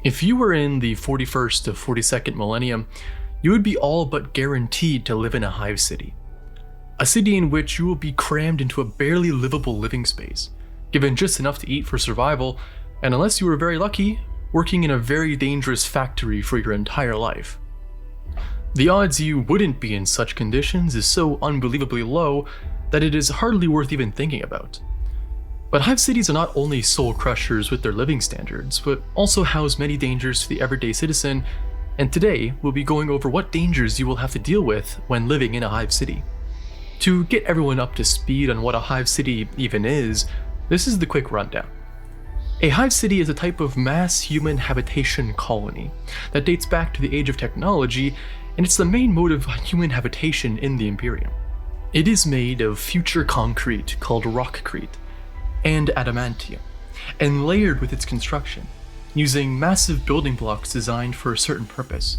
If you were in the 41st to 42nd millennium, you would be all but guaranteed to live in a hive city. A city in which you will be crammed into a barely livable living space, given just enough to eat for survival, and unless you were very lucky, working in a very dangerous factory for your entire life. The odds you wouldn't be in such conditions is so unbelievably low that it is hardly worth even thinking about. But hive cities are not only soul crushers with their living standards, but also house many dangers for the everyday citizen, and today we'll be going over what dangers you will have to deal with when living in a hive city. To get everyone up to speed on what a hive city even is, this is the quick rundown. A hive city is a type of mass human habitation colony that dates back to the age of technology, and it's the main mode of human habitation in the Imperium. It is made of future concrete called rockcrete and adamantium, and layered with its construction, using massive building blocks designed for a certain purpose.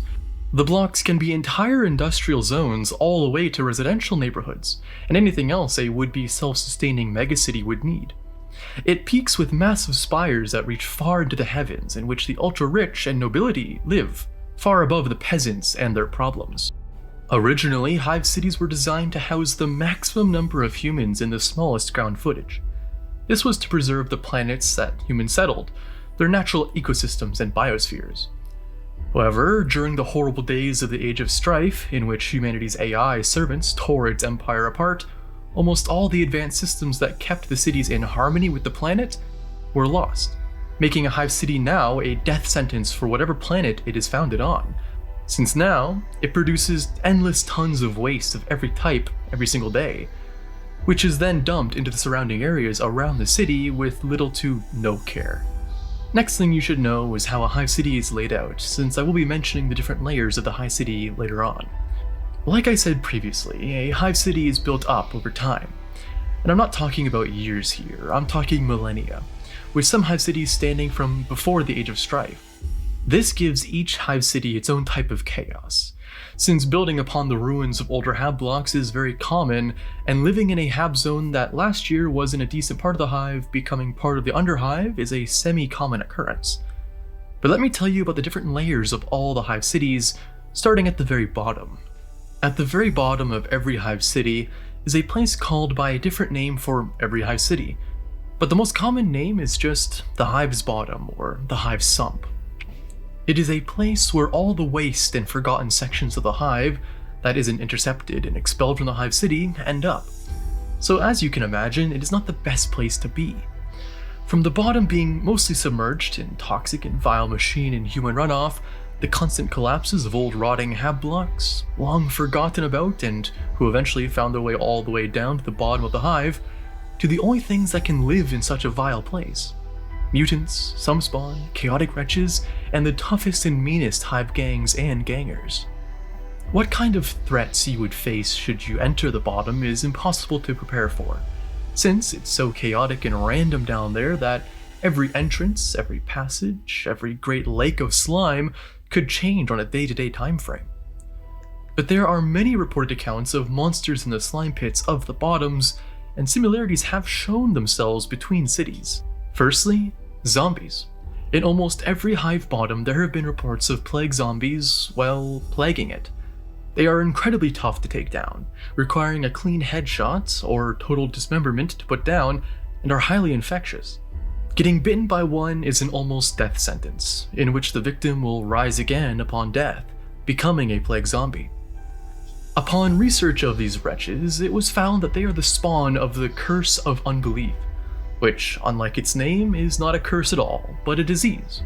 The blocks can be entire industrial zones all the way to residential neighborhoods, and anything else a would-be self-sustaining megacity would need. It peaks with massive spires that reach far into the heavens, in which the ultra-rich and nobility live, far above the peasants and their problems. Originally, hive cities were designed to house the maximum number of humans in the smallest ground footage. This was to preserve the planets that humans settled, their natural ecosystems and biospheres. However, during the horrible days of the Age of Strife, in which humanity's AI servants tore its empire apart, almost all the advanced systems that kept the cities in harmony with the planet were lost, making a hive city now a death sentence for whatever planet it is founded on, since now it produces endless tons of waste of every type every single day, which is then dumped into the surrounding areas around the city with little to no care. Next thing you should know is how a hive city is laid out, since I will be mentioning the different layers of the hive city later on. Like I said previously, a hive city is built up over time. And I'm not talking about years here, I'm talking millennia, with some hive cities standing from before the Age of Strife. This gives each hive city its own type of chaos, since building upon the ruins of older hab blocks is very common, and living in a hab zone that last year was in a decent part of the hive becoming part of the underhive is a semi-common occurrence. But let me tell you about the different layers of all the hive cities, starting at the very bottom. At the very bottom of every hive city is a place called by a different name for every hive city, but the most common name is just the hive's bottom or the hive's sump. It is a place where all the waste and forgotten sections of the hive that isn't intercepted and expelled from the hive city end up. So as you can imagine, it is not the best place to be. From the bottom being mostly submerged in toxic and vile machine and human runoff, the constant collapses of old rotting hab blocks, long forgotten about and who eventually found their way all the way down to the bottom of the hive, to the only things that can live in such a vile place. Mutants, some spawn, chaotic wretches, and the toughest and meanest hive gangs and gangers. What kind of threats you would face should you enter the bottom is impossible to prepare for, since it's so chaotic and random down there that every entrance, every passage, every great lake of slime could change on a day-to-day time frame. But there are many reported accounts of monsters in the slime pits of the bottoms, and similarities have shown themselves between cities. Firstly, zombies. In almost every hive bottom there have been reports of plague zombies, well, plaguing it. They are incredibly tough to take down, requiring a clean headshot or total dismemberment to put down, and are highly infectious. Getting bitten by one is an almost death sentence, in which the victim will rise again upon death, becoming a plague zombie. Upon research of these wretches, it was found that they are the spawn of the curse of unbelief, which, unlike its name, is not a curse at all, but a disease.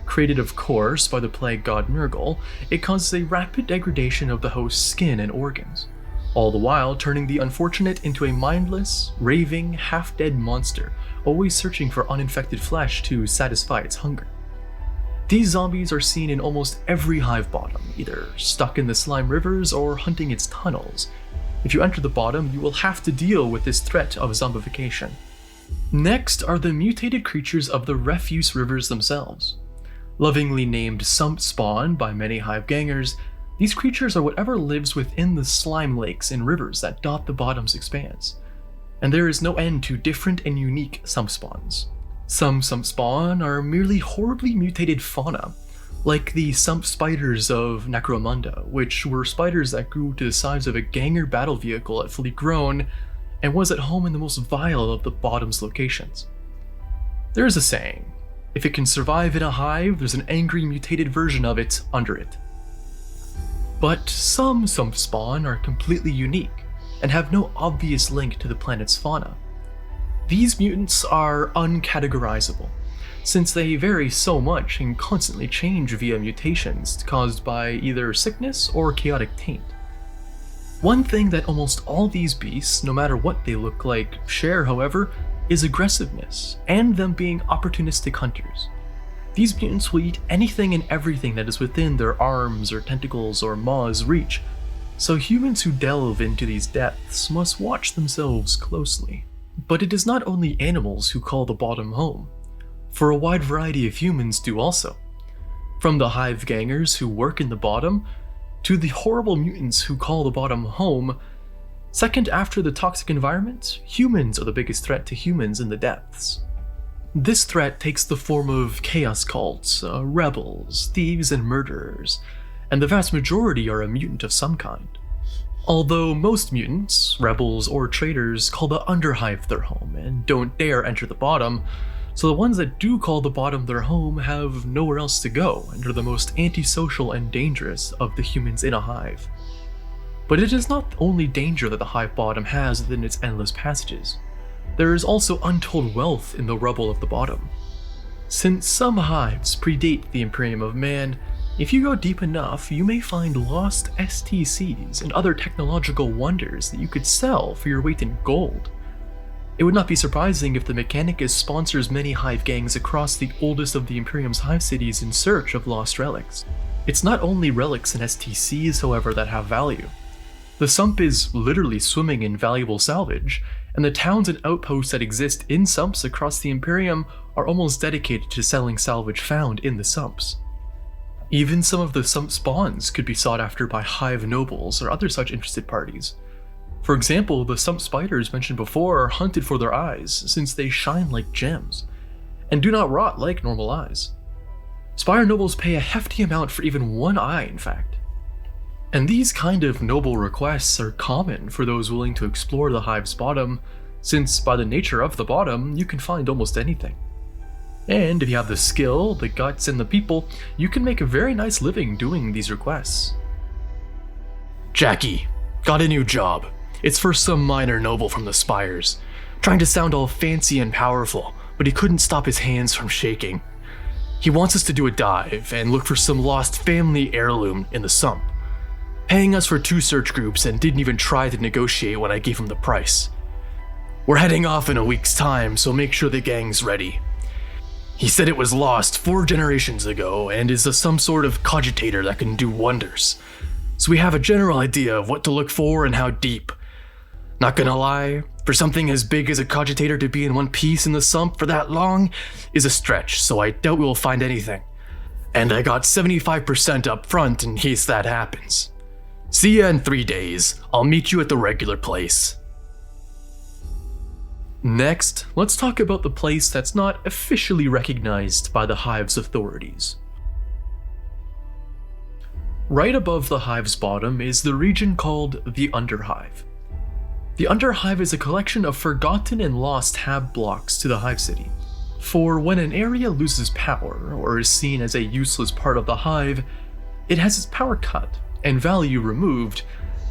Created, of course, by the plague god Nurgle, it causes a rapid degradation of the host's skin and organs, all the while turning the unfortunate into a mindless, raving, half-dead monster, always searching for uninfected flesh to satisfy its hunger. These zombies are seen in almost every hive bottom, either stuck in the slime rivers or hunting its tunnels. If you enter the bottom, you will have to deal with this threat of zombification. Next are the mutated creatures of the refuse rivers themselves. Lovingly named sump spawn by many hive gangers, these creatures are whatever lives within the slime lakes and rivers that dot the bottom's expanse. And there is no end to different and unique sump spawns. Some sump spawn are merely horribly mutated fauna, like the sump spiders of Necromunda, which were spiders that grew to the size of a Ganger battle vehicle at fully grown, and was at home in the most vile of the bottom's locations. There is a saying, if it can survive in a hive, there's an angry mutated version of it under it. But some sump spawn are completely unique, and have no obvious link to the planet's fauna. These mutants are uncategorizable, since they vary so much and constantly change via mutations caused by either sickness or chaotic taint. One thing that almost all these beasts, no matter what they look like, share, however, is aggressiveness, and them being opportunistic hunters. These mutants will eat anything and everything that is within their arms or tentacles or maws' reach, so humans who delve into these depths must watch themselves closely. But it is not only animals who call the bottom home, for a wide variety of humans do also. From the hive gangers who work in the bottom, to the horrible mutants who call the bottom home. Second after the toxic environment, humans are the biggest threat to humans in the depths. This threat takes the form of chaos cults, rebels, thieves, and murderers, and the vast majority are a mutant of some kind. Although most mutants, rebels, or traitors call the underhive their home and don't dare enter the bottom, so the ones that do call the bottom their home have nowhere else to go and are the most antisocial and dangerous of the humans in a hive. But it is not the only danger that the hive bottom has within its endless passages. There is also untold wealth in the rubble of the bottom. Since some hives predate the Imperium of Man, if you go deep enough, you may find lost STCs and other technological wonders that you could sell for your weight in gold. It would not be surprising if the Mechanicus sponsors many hive gangs across the oldest of the Imperium's hive cities in search of lost relics. It's not only relics and STCs, however, that have value. The sump is literally swimming in valuable salvage, and the towns and outposts that exist in sumps across the Imperium are almost dedicated to selling salvage found in the sumps. Even some of the sump spawns could be sought after by hive nobles or other such interested parties. For example, the sump spiders mentioned before are hunted for their eyes, since they shine like gems, and do not rot like normal eyes. Spire nobles pay a hefty amount for even one eye, in fact. And these kind of noble requests are common for those willing to explore the hive's bottom, since by the nature of the bottom, you can find almost anything. And if you have the skill, the guts, and the people, you can make a very nice living doing these requests. Jackie, got a new job. It's for some minor noble from the spires, trying to sound all fancy and powerful, but he couldn't stop his hands from shaking. He wants us to do a dive and look for some lost family heirloom in the sump, paying us for 2 search groups and didn't even try to negotiate when I gave him the price. We're heading off in a week's time, so make sure the gang's ready. He said it was lost 4 generations ago and is some sort of cogitator that can do wonders, so we have a general idea of what to look for and how deep. Not gonna lie, for something as big as a cogitator to be in one piece in the sump for that long is a stretch, so I doubt we will find anything. And I got 75% up front in case that happens. See ya in 3 days. I'll meet you at the regular place. Next, let's talk about the place that's not officially recognized by the hive's authorities. Right above the hive's bottom is the region called the Underhive. The Underhive is a collection of forgotten and lost hab blocks to the hive city. For when an area loses power or is seen as a useless part of the hive, it has its power cut and value removed,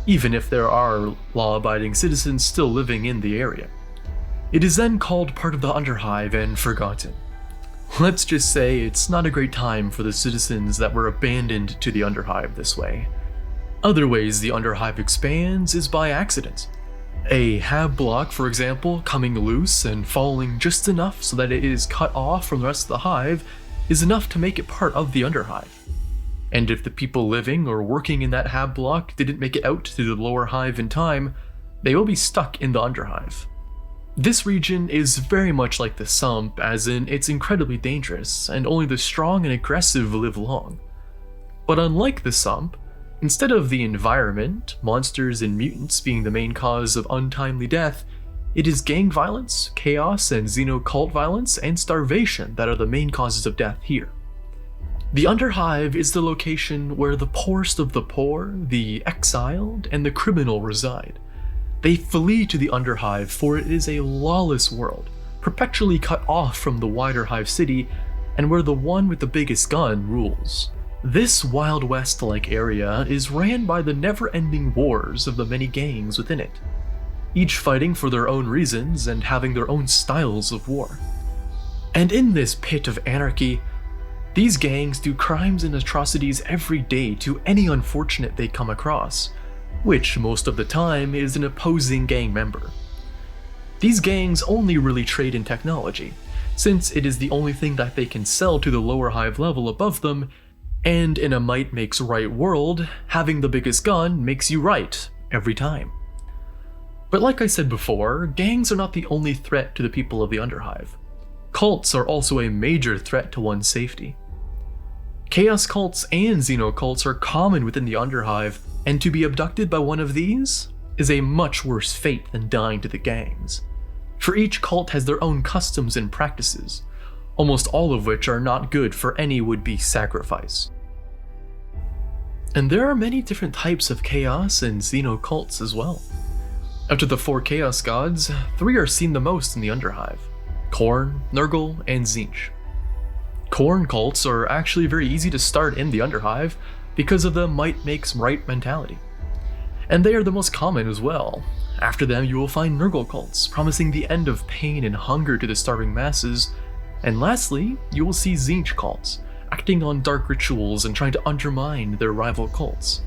even if there are law-abiding citizens still living in the area. It is then called part of the Underhive and forgotten. Let's just say it's not a great time for the citizens that were abandoned to the Underhive this way. Other ways the Underhive expands is by accident. A hab block, for example, coming loose and falling just enough so that it is cut off from the rest of the hive is enough to make it part of the Underhive. And if the people living or working in that hab block didn't make it out to the lower hive in time, they will be stuck in the Underhive. This region is very much like the sump, as in it's incredibly dangerous, and only the strong and aggressive live long. But unlike the sump, instead of the environment, monsters and mutants being the main cause of untimely death, it is gang violence, chaos, and xenocult violence, and starvation that are the main causes of death here. The Underhive is the location where the poorest of the poor, the exiled, and the criminal reside. They flee to the Underhive, for it is a lawless world, perpetually cut off from the wider Hive City, and where the one with the biggest gun rules. This Wild West-like area is ran by the never-ending wars of the many gangs within it, each fighting for their own reasons and having their own styles of war. And in this pit of anarchy, these gangs do crimes and atrocities every day to any unfortunate they come across, which most of the time is an opposing gang member. These gangs only really trade in technology, since it is the only thing that they can sell to the lower hive level above them, and in a might makes right world, having the biggest gun makes you right every time. But like I said before, gangs are not the only threat to the people of the Underhive. Cults are also a major threat to one's safety. Chaos cults and xenocults are common within the Underhive, and to be abducted by one of these is a much worse fate than dying to the gangs. For each cult has their own customs and practices, almost all of which are not good for any would-be sacrifice. And there are many different types of chaos and xenocults as well. After the 4 chaos gods, 3 are seen the most in the Underhive: Khorne, Nurgle, and Tzeentch. Khorne cults are actually very easy to start in the Underhive because of the might makes right mentality. And they are the most common as well. After them you will find Nurgle cults, promising the end of pain and hunger to the starving masses. And lastly, you will see Tzeentch cults, acting on dark rituals and trying to undermine their rival cults.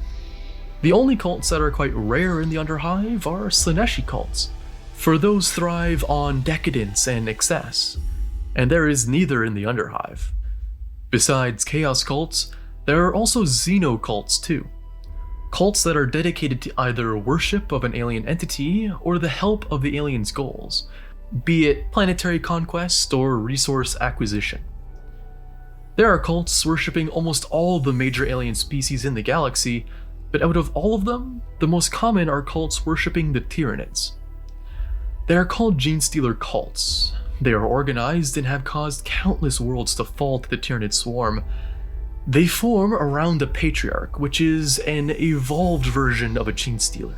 The only cults that are quite rare in the Underhive are Slaaneshi cults, for those thrive on decadence and excess, and there is neither in the Underhive. Besides chaos cults, there are also xenocults too. Cults that are dedicated to either worship of an alien entity or the help of the alien's goals, be it planetary conquest or resource acquisition. There are cults worshipping almost all the major alien species in the galaxy, but out of all of them, the most common are cults worshipping the Tyranids. They are called Genestealer cults. They are organized and have caused countless worlds to fall to the Tyranid swarm. They form around the Patriarch, which is an evolved version of a Genestealer,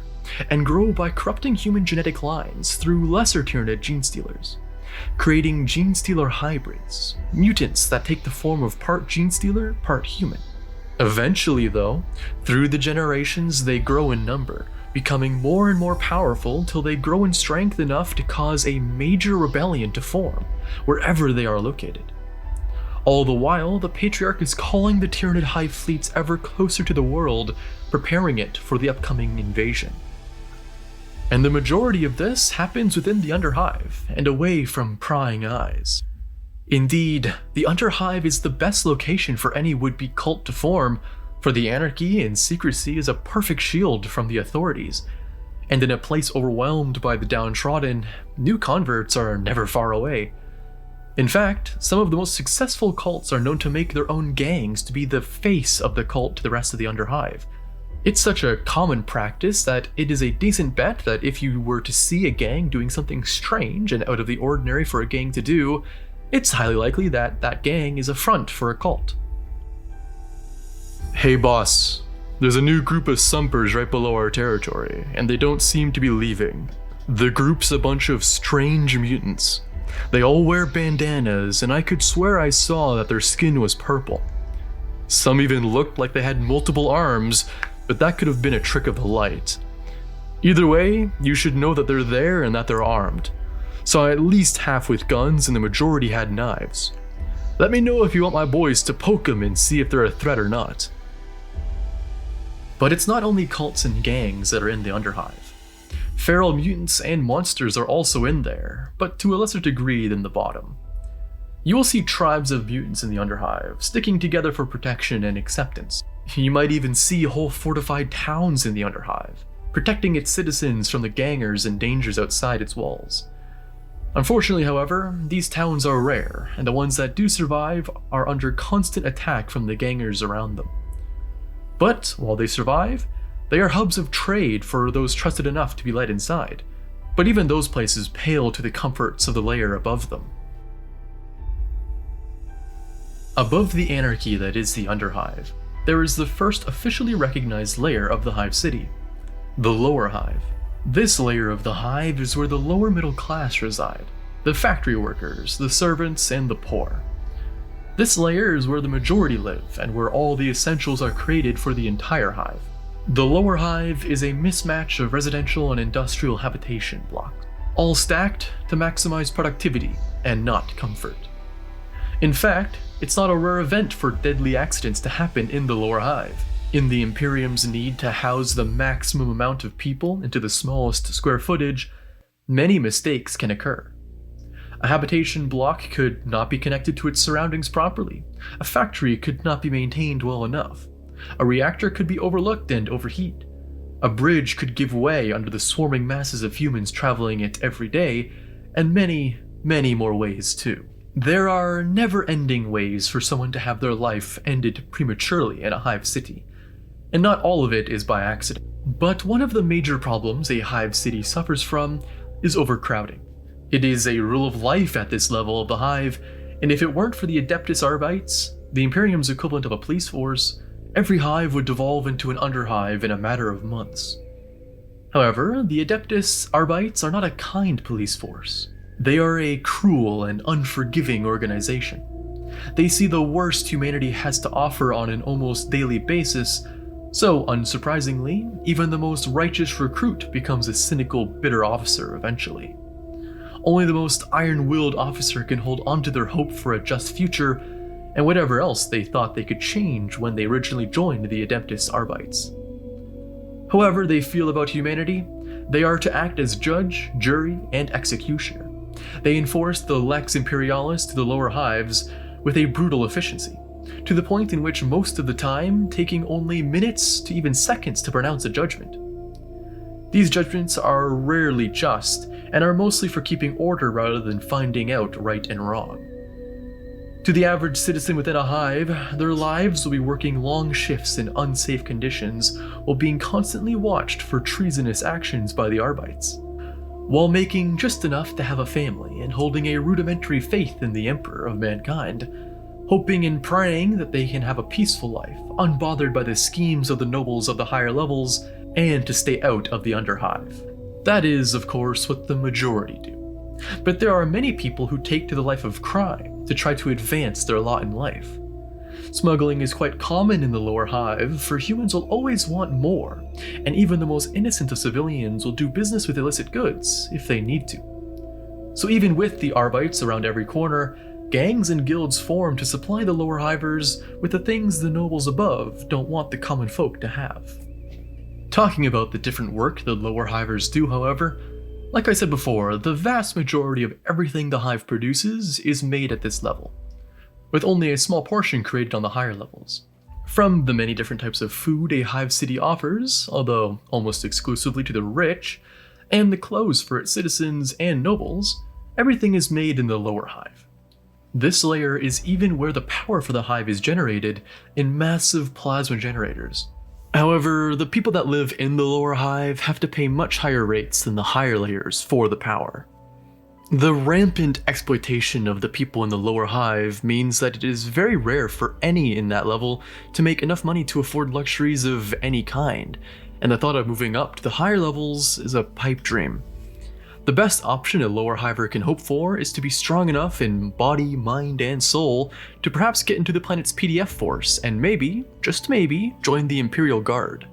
and grow by corrupting human genetic lines through lesser Tyranid Genestealers, creating Genestealer hybrids, mutants that take the form of part Genestealer, part human. Eventually though, through the generations they grow in number, becoming more and more powerful till they grow in strength enough to cause a major rebellion to form, wherever they are located. All the while, the Patriarch is calling the Tyranid hive fleets ever closer to the world, preparing it for the upcoming invasion. And the majority of this happens within the Underhive, and away from prying eyes. Indeed, the Underhive is the best location for any would-be cult to form, for the anarchy and secrecy is a perfect shield from the authorities, and in a place overwhelmed by the downtrodden, new converts are never far away. In fact, some of the most successful cults are known to make their own gangs to be the face of the cult to the rest of the Underhive. It's such a common practice that it is a decent bet that if you were to see a gang doing something strange and out of the ordinary for a gang to do, it's highly likely that that gang is a front for a cult. Hey boss, there's a new group of Sumpers right below our territory, and they don't seem to be leaving. The group's a bunch of strange mutants. They all wear bandanas, and I could swear I saw that their skin was purple. Some even looked like they had multiple arms, but that could have been a trick of the light. Either way, you should know that they're there and that they're armed. Saw at least half with guns, and the majority had knives. Let me know if you want my boys to poke them and see if they're a threat or not. But it's not only cults and gangs that are in the Underhive. Feral mutants and monsters are also in there, but to a lesser degree than the bottom. You will see tribes of mutants in the Underhive, sticking together for protection and acceptance. You might even see whole fortified towns in the Underhive, protecting its citizens from the gangers and dangers outside its walls. Unfortunately, however, these towns are rare, and the ones that do survive are under constant attack from the gangers around them. But while they survive, they are hubs of trade for those trusted enough to be let inside, but even those places pale to the comforts of the layer above them. Above the anarchy that is the underhive, there is the first officially recognized layer of the Hive City, the lower hive. This layer of the hive is where the lower middle class reside, the factory workers, the servants, and the poor. This layer is where the majority live and where all the essentials are created for the entire hive. The lower hive is a mismatch of residential and industrial habitation blocks, all stacked to maximize productivity and not comfort. In fact, it's not a rare event for deadly accidents to happen in the lower hive. In the Imperium's need to house the maximum amount of people into the smallest square footage, many mistakes can occur. A habitation block could not be connected to its surroundings properly. A factory could not be maintained well enough. A reactor could be overlooked and overheat. A bridge could give way under the swarming masses of humans traveling it every day, and many, many more ways too. There are never-ending ways for someone to have their life ended prematurely in a hive city, and not all of it is by accident. But one of the major problems a hive city suffers from is overcrowding. It is a rule of life at this level of the hive, and if it weren't for the Adeptus Arbites, the Imperium's equivalent of a police force, every hive would devolve into an underhive in a matter of months. However, the Adeptus Arbites are not a kind police force. They are a cruel and unforgiving organization. They see the worst humanity has to offer on an almost daily basis, so unsurprisingly, even the most righteous recruit becomes a cynical, bitter officer eventually. Only the most iron-willed officer can hold onto their hope for a just future and whatever else they thought they could change when they originally joined the Adeptus Arbites. However they feel about humanity, they are to act as judge, jury, and executioner. They enforce the Lex Imperialis to the lower hives with a brutal efficiency, to the point in which most of the time taking only minutes to even seconds to pronounce a judgment. These judgments are rarely just and are mostly for keeping order rather than finding out right and wrong. To the average citizen within a hive, their lives will be working long shifts in unsafe conditions while being constantly watched for treasonous actions by the Arbites, while making just enough to have a family and holding a rudimentary faith in the Emperor of mankind, hoping and praying that they can have a peaceful life, unbothered by the schemes of the nobles of the higher levels, and to stay out of the underhive. That is, of course, what the majority do. But there are many people who take to the life of crime to try to advance their lot in life. Smuggling is quite common in the lower hive, for humans will always want more, and even the most innocent of civilians will do business with illicit goods if they need to. So even with the Arbites around every corner, gangs and guilds form to supply the lower hivers with the things the nobles above don't want the common folk to have. Talking about the different work the lower hivers do, however, like I said before, the vast majority of everything the hive produces is made at this level, with only a small portion created on the higher levels. From the many different types of food a hive city offers, although almost exclusively to the rich, and the clothes for its citizens and nobles, everything is made in the lower hive. This layer is even where the power for the hive is generated in massive plasma generators. However, the people that live in the lower hive have to pay much higher rates than the higher layers for the power. The rampant exploitation of the people in the lower hive means that it is very rare for any in that level to make enough money to afford luxuries of any kind, and the thought of moving up to the higher levels is a pipe dream. The best option a lower hiver can hope for is to be strong enough in body, mind, and soul to perhaps get into the planet's PDF force and maybe, just maybe, join the Imperial Guard.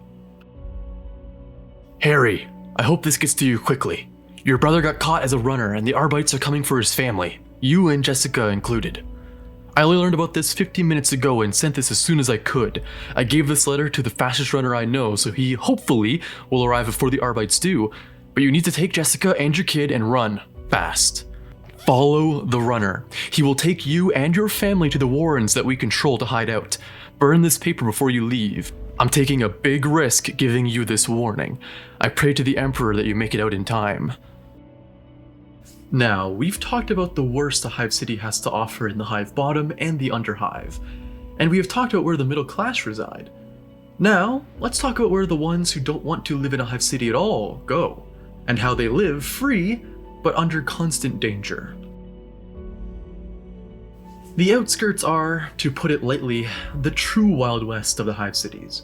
Harry, I hope this gets to you quickly. Your brother got caught as a runner and the Arbites are coming for his family, you and Jessica included. I only learned about this 15 minutes ago and sent this as soon as I could. I gave this letter to the fastest runner I know, so he hopefully will arrive before the Arbites do. But you need to take Jessica and your kid and run fast. Follow the runner. He will take you and your family to the warrens that we control to hide out. Burn this paper before you leave. I'm taking a big risk giving you this warning. I pray to the Emperor that you make it out in time. Now, we've talked about the worst a hive city has to offer in the hive bottom and the underhive, and we have talked about where the middle class reside. Now, let's talk about where the ones who don't want to live in a hive city at all go, and how they live free, but under constant danger. The outskirts are, to put it lightly, the true Wild West of the Hive Cities.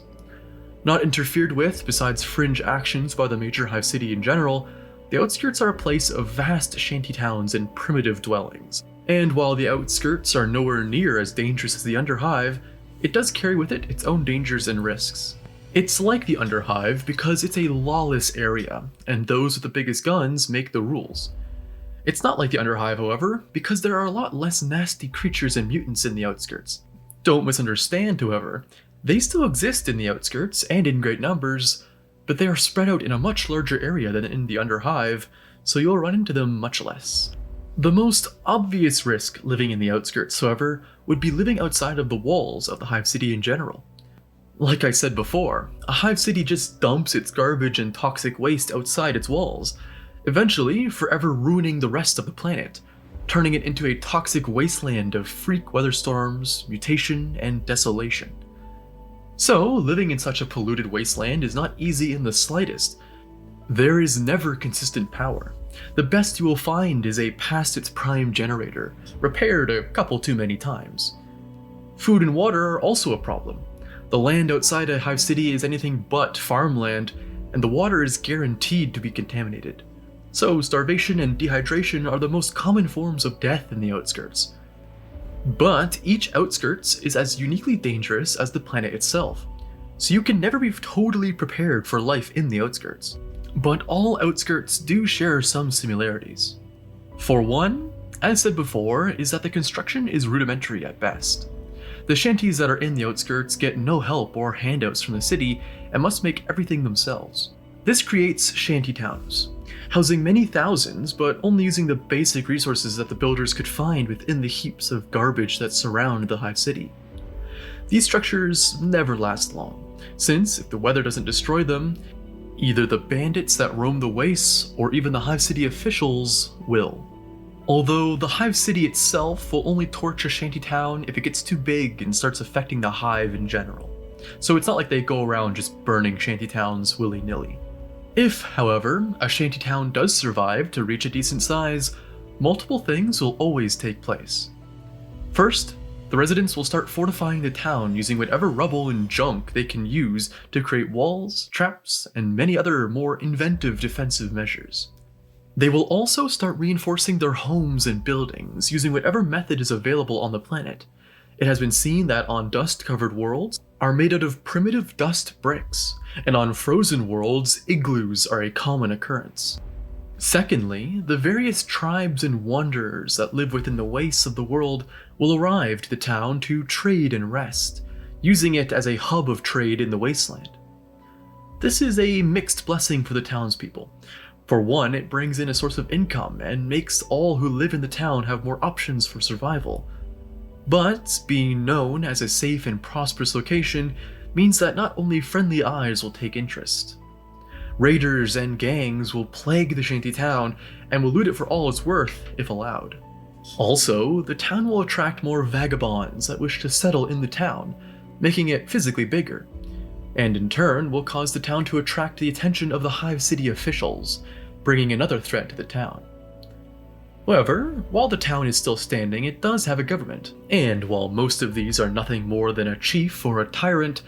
Not interfered with besides fringe actions by the major Hive City in general, the outskirts are a place of vast shantytowns and primitive dwellings. And while the outskirts are nowhere near as dangerous as the underhive, it does carry with it its own dangers and risks. It's like the underhive because it's a lawless area, and those with the biggest guns make the rules. It's not like the underhive, however, because there are a lot less nasty creatures and mutants in the outskirts. Don't misunderstand, however, they still exist in the outskirts and in great numbers, but they are spread out in a much larger area than in the underhive, so you'll run into them much less. The most obvious risk living in the outskirts, however, would be living outside of the walls of the Hive City in general. Like I said before, a Hive City just dumps its garbage and toxic waste outside its walls, eventually forever ruining the rest of the planet, turning it into a toxic wasteland of freak weather storms, mutation, and desolation. So, living in such a polluted wasteland is not easy in the slightest. There is never consistent power. The best you will find is a past its prime generator, repaired a couple too many times. Food and water are also a problem. The land outside a Hive City is anything but farmland, and the water is guaranteed to be contaminated. So starvation and dehydration are the most common forms of death in the outskirts. But each outskirts is as uniquely dangerous as the planet itself, so you can never be totally prepared for life in the outskirts. But all outskirts do share some similarities. For one, as said before, is that the construction is rudimentary at best. The shanties that are in the outskirts get no help or handouts from the city and must make everything themselves. This creates shantytowns, housing many thousands, but only using the basic resources that the builders could find within the heaps of garbage that surround the Hive City. These structures never last long, since if the weather doesn't destroy them, either the bandits that roam the wastes or even the Hive City officials will. Although the Hive City itself will only torch a shantytown if it gets too big and starts affecting the hive in general. So it's not like they go around just burning shantytowns willy-nilly. If, however, a shantytown does survive to reach a decent size, multiple things will always take place. First, the residents will start fortifying the town using whatever rubble and junk they can use to create walls, traps, and many other more inventive defensive measures. They will also start reinforcing their homes and buildings using whatever method is available on the planet. It has been seen that on dust-covered worlds are made out of primitive dust bricks, and on frozen worlds, igloos are a common occurrence. Secondly, the various tribes and wanderers that live within the wastes of the world will arrive to the town to trade and rest, using it as a hub of trade in the wasteland. This is a mixed blessing for the townspeople. For one, it brings in a source of income and makes all who live in the town have more options for survival. But being known as a safe and prosperous location means that not only friendly eyes will take interest. Raiders and gangs will plague the shanty town and will loot it for all it's worth if allowed. Also, the town will attract more vagabonds that wish to settle in the town, making it physically bigger, and in turn will cause the town to attract the attention of the Hive City officials, bringing another threat to the town. However, while the town is still standing, it does have a government, and while most of these are nothing more than a chief or a tyrant,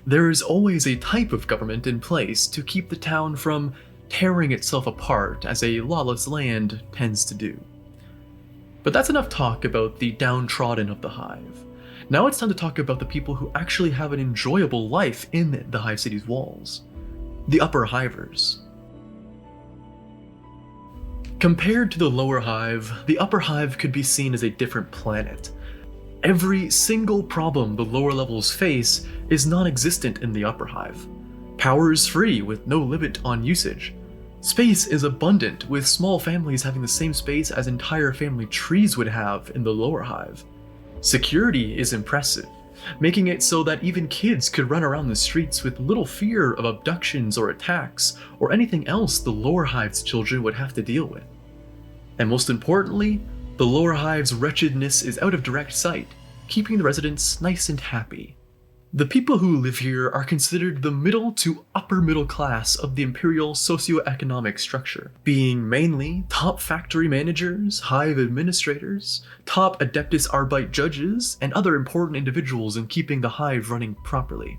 there is always a type of government in place to keep the town from tearing itself apart as a lawless land tends to do. But that's enough talk about the downtrodden of the Hive. Now it's time to talk about the people who actually have an enjoyable life in the Hive City's walls. The upper hivers. Compared to the lower hive, the upper hive could be seen as a different planet. Every single problem the lower levels face is non-existent in the upper hive. Power is free with no limit on usage. Space is abundant, with small families having the same space as entire family trees would have in the lower hive. Security is impressive, making it so that even kids could run around the streets with little fear of abductions or attacks, or anything else the lower hive's children would have to deal with. And most importantly, the lower hive's wretchedness is out of direct sight, keeping the residents nice and happy. The people who live here are considered the middle to upper middle class of the imperial socioeconomic structure, being mainly top factory managers, hive administrators, top Adeptus Arbeit judges, and other important individuals in keeping the hive running properly.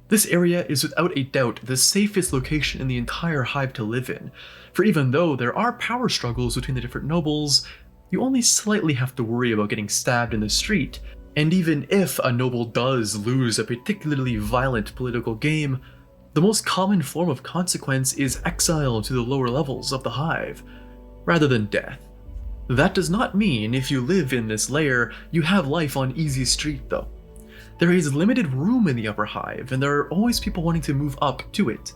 This area is without a doubt the safest location in the entire hive to live in, for even though there are power struggles between the different nobles, you only slightly have to worry about getting stabbed in the street. And even if a noble does lose a particularly violent political game, the most common form of consequence is exile to the lower levels of the hive, rather than death. That does not mean if you live in this layer, you have life on easy street though. There is limited room in the upper hive, and there are always people wanting to move up to it.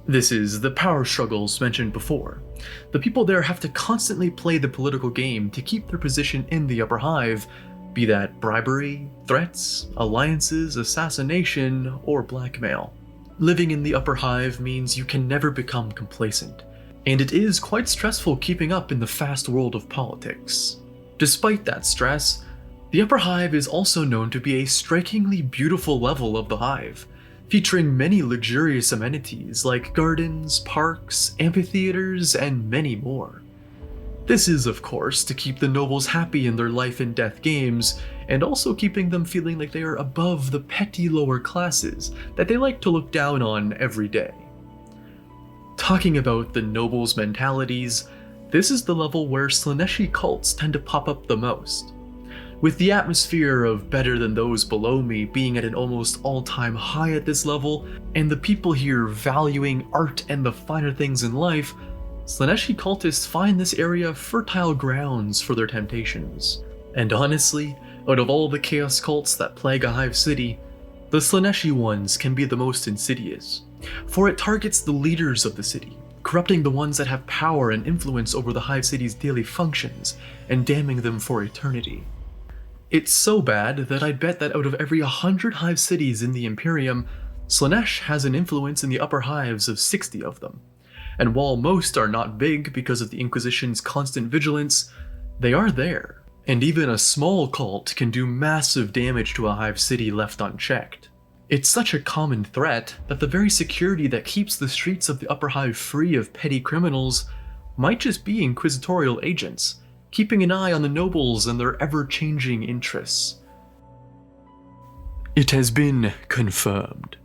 This is the power struggles mentioned before. The people there have to constantly play the political game to keep their position in the upper hive, be that bribery, threats, alliances, assassination, or blackmail. Living in the upper hive means you can never become complacent, and it is quite stressful keeping up in the fast world of politics. Despite that stress, the upper hive is also known to be a strikingly beautiful level of the hive, featuring many luxurious amenities like gardens, parks, amphitheaters, and many more. This is, of course, to keep the nobles happy in their life and death games, and also keeping them feeling like they are above the petty lower classes that they like to look down on every day. Talking about the nobles' mentalities, this is the level where Slaaneshi cults tend to pop up the most. With the atmosphere of better than those below me being at an almost all-time high at this level, and the people here valuing art and the finer things in life, Slaaneshi cultists find this area fertile grounds for their temptations. And honestly, out of all the chaos cults that plague a hive city, the Slaaneshi ones can be the most insidious, for it targets the leaders of the city, corrupting the ones that have power and influence over the hive city's daily functions, and damning them for eternity. It's so bad that I'd bet that out of every 100 hive cities in the Imperium, Slaanesh has an influence in the upper hives of 60 of them. And while most are not big because of the Inquisition's constant vigilance, they are there, and even a small cult can do massive damage to a hive city left unchecked. It's such a common threat that the very security that keeps the streets of the upper hive free of petty criminals might just be inquisitorial agents, keeping an eye on the nobles and their ever-changing interests. It has been confirmed.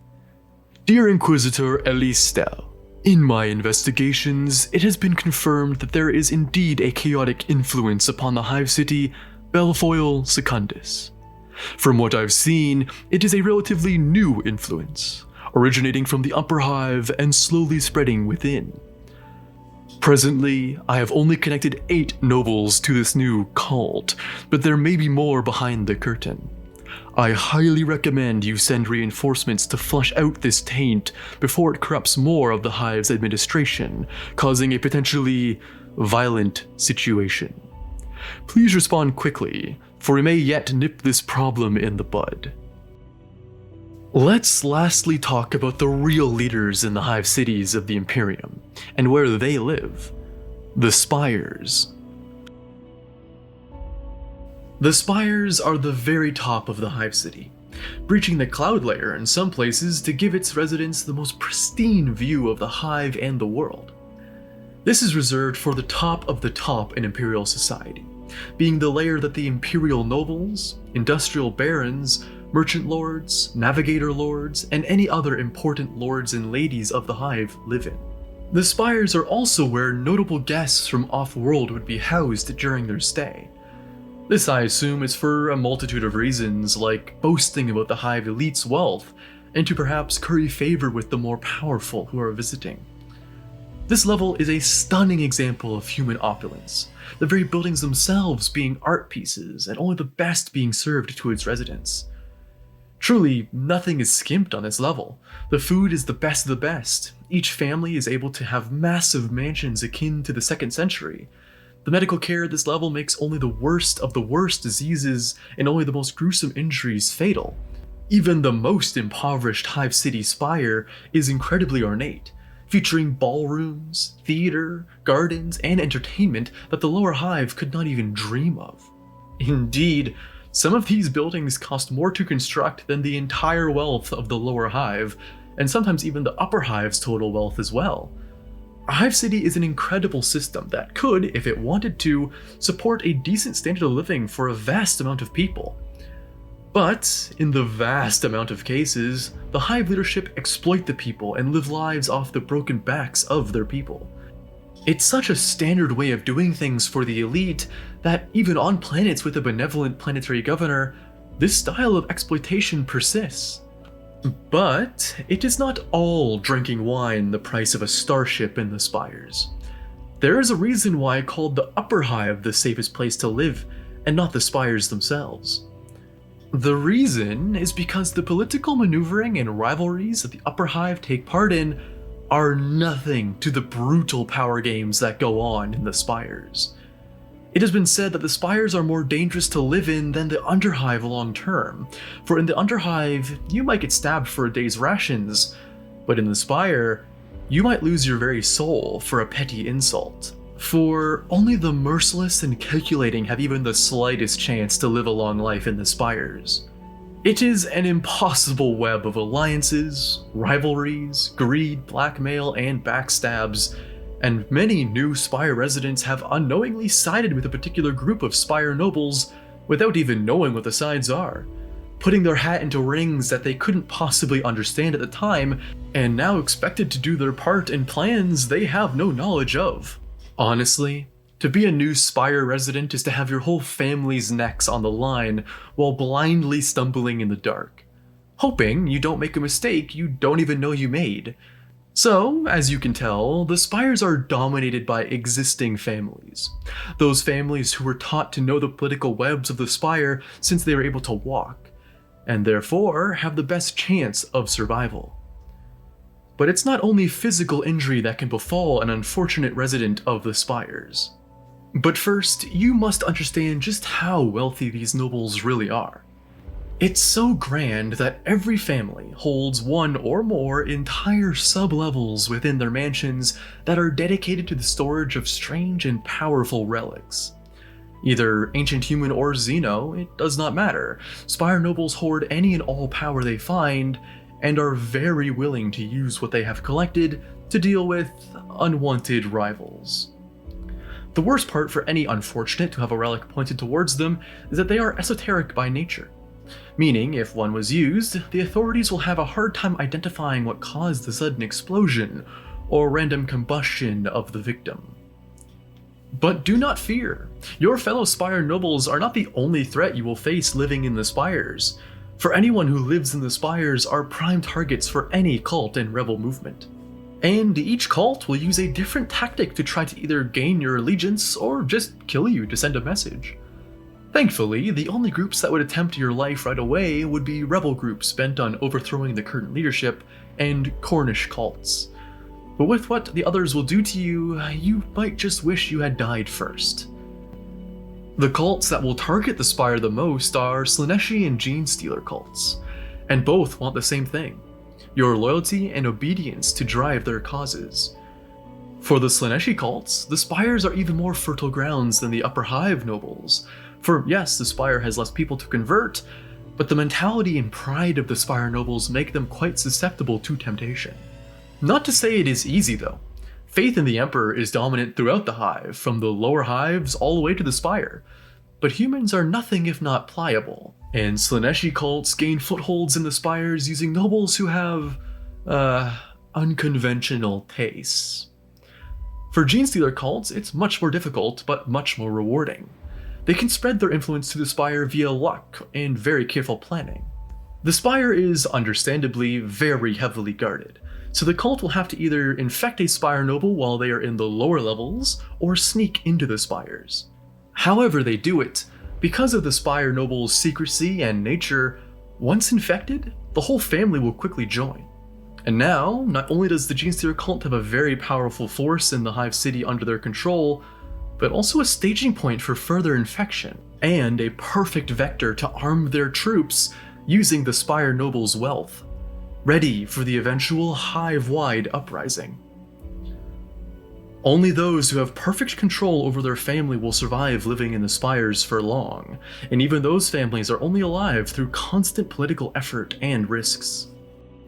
Dear Inquisitor Elistel, in my investigations, it has been confirmed that there is indeed a chaotic influence upon the hive city Belfoil Secundus. From what I've seen, it is a relatively new influence, originating from the upper hive and slowly spreading within. Presently, I have only connected 8 nobles to this new cult, but there may be more behind the curtain. I highly recommend you send reinforcements to flush out this taint before it corrupts more of the hive's administration, causing a potentially violent situation. Please respond quickly, for we may yet nip this problem in the bud. Let's lastly talk about the real leaders in the hive cities of the Imperium, and where they live. The spires. The spires are the very top of the hive city, breaching the cloud layer in some places to give its residents the most pristine view of the hive and the world. This is reserved for the top in imperial society, being the layer that the imperial nobles, industrial barons, merchant lords, navigator lords, and any other important lords and ladies of the hive live in. The spires are also where notable guests from off-world would be housed during their stay. This, I assume, is for a multitude of reasons, like boasting about the hive elite's wealth, and to perhaps curry favor with the more powerful who are visiting. This level is a stunning example of human opulence, the very buildings themselves being art pieces, and only the best being served to its residents. Truly, nothing is skimped on this level. The food is the best of the best. Each family is able to have massive mansions akin to the 2nd century. The medical care at this level makes only the worst of the worst diseases and only the most gruesome injuries fatal. Even the most impoverished hive city spire is incredibly ornate, featuring ballrooms, theater, gardens, and entertainment that the lower hive could not even dream of. Indeed, Some of these buildings cost more to construct than the entire wealth of the lower hive, and sometimes even the upper hive's total wealth as well. A hive city is an incredible system that could, if it wanted to, support a decent standard of living for a vast amount of people. But, in the vast amount of cases, the hive leadership exploit the people and live lives off the broken backs of their people. It's such a standard way of doing things for the elite that even on planets with a benevolent planetary governor, this style of exploitation persists. But it is not all drinking wine the price of a starship in the spires. There is a reason why I called the upper hive the safest place to live, and not the spires themselves. The reason is because the political maneuvering and rivalries that the upper hive take part in are nothing to the brutal power games that go on in the spires. It has been said that the spires are more dangerous to live in than the underhive long term, for in the underhive, you might get stabbed for a day's rations, but in the spire, you might lose your very soul for a petty insult. For only the merciless and calculating have even the slightest chance to live a long life in the spires. It is an impossible web of alliances, rivalries, greed, blackmail, and backstabs, and many new spire residents have unknowingly sided with a particular group of spire nobles without even knowing what the sides are, putting their hat into rings that they couldn't possibly understand at the time, and now expected to do their part in plans they have no knowledge of. Honestly, to be a new spire resident is to have your whole family's necks on the line while blindly stumbling in the dark, hoping you don't make a mistake you don't even know you made. So, as you can tell, the spires are dominated by existing families. Those families who were taught to know the political webs of the spire since they were able to walk, and therefore have the best chance of survival. But it's not only physical injury that can befall an unfortunate resident of the spires. But first, you must understand just how wealthy these nobles really are. It's so grand that every family holds one or more entire sub-levels within their mansions that are dedicated to the storage of strange and powerful relics. Either ancient human or Xeno, it does not matter. Spire nobles hoard any and all power they find, and are very willing to use what they have collected to deal with unwanted rivals. The worst part for any unfortunate to have a relic pointed towards them is that they are esoteric by nature. Meaning, if one was used, the authorities will have a hard time identifying what caused the sudden explosion or random combustion of the victim. But do not fear. Your fellow spire nobles are not the only threat you will face living in the spires. For anyone who lives in the spires are prime targets for any cult and rebel movement. And each cult will use a different tactic to try to either gain your allegiance or just kill you to send a message. Thankfully, the only groups that would attempt your life right away would be rebel groups bent on overthrowing the current leadership and Cornish cults. But with what the others will do to you, you might just wish you had died first. The cults that will target the Spire the most are Slaaneshi and Gene Stealer cults, and both want the same thing: your loyalty and obedience to drive their causes. For the Slaaneshi cults, the Spires are even more fertile grounds than the Upper Hive nobles. For yes, the Spire has less people to convert, but the mentality and pride of the Spire nobles make them quite susceptible to temptation. Not to say it is easy though. Faith in the Emperor is dominant throughout the Hive, from the lower hives all the way to the Spire. But humans are nothing if not pliable, and Slaaneshi cults gain footholds in the Spires using nobles who have, unconventional tastes. For Gene Stealer cults, it's much more difficult, but much more rewarding. They can spread their influence to the Spire via luck and very careful planning. The Spire is, understandably, very heavily guarded, so the cult will have to either infect a Spire noble while they are in the lower levels, or sneak into the Spires. However they do it, because of the Spire noble's secrecy and nature, once infected, the whole family will quickly join. And now, not only does the Gene Stealer cult have a very powerful force in the Hive City under their control, but also a staging point for further infection, and a perfect vector to arm their troops using the Spire noble's wealth, ready for the eventual hive-wide uprising. Only those who have perfect control over their family will survive living in the spires for long, and even those families are only alive through constant political effort and risks.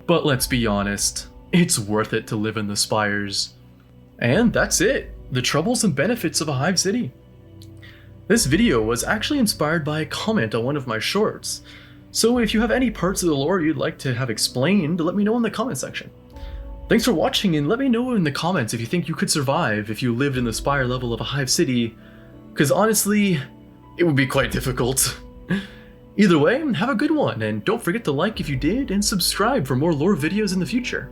But let's be honest, it's worth it to live in the spires. And that's it, the troubles and benefits of a hive city. This video was actually inspired by a comment on one of my shorts, so if you have any parts of the lore you'd like to have explained, let me know in the comment section. Thanks for watching, and let me know in the comments if you think you could survive if you lived in the spire level of a hive city, because honestly, it would be quite difficult. Either way, have a good one, and don't forget to like if you did, and subscribe for more lore videos in the future.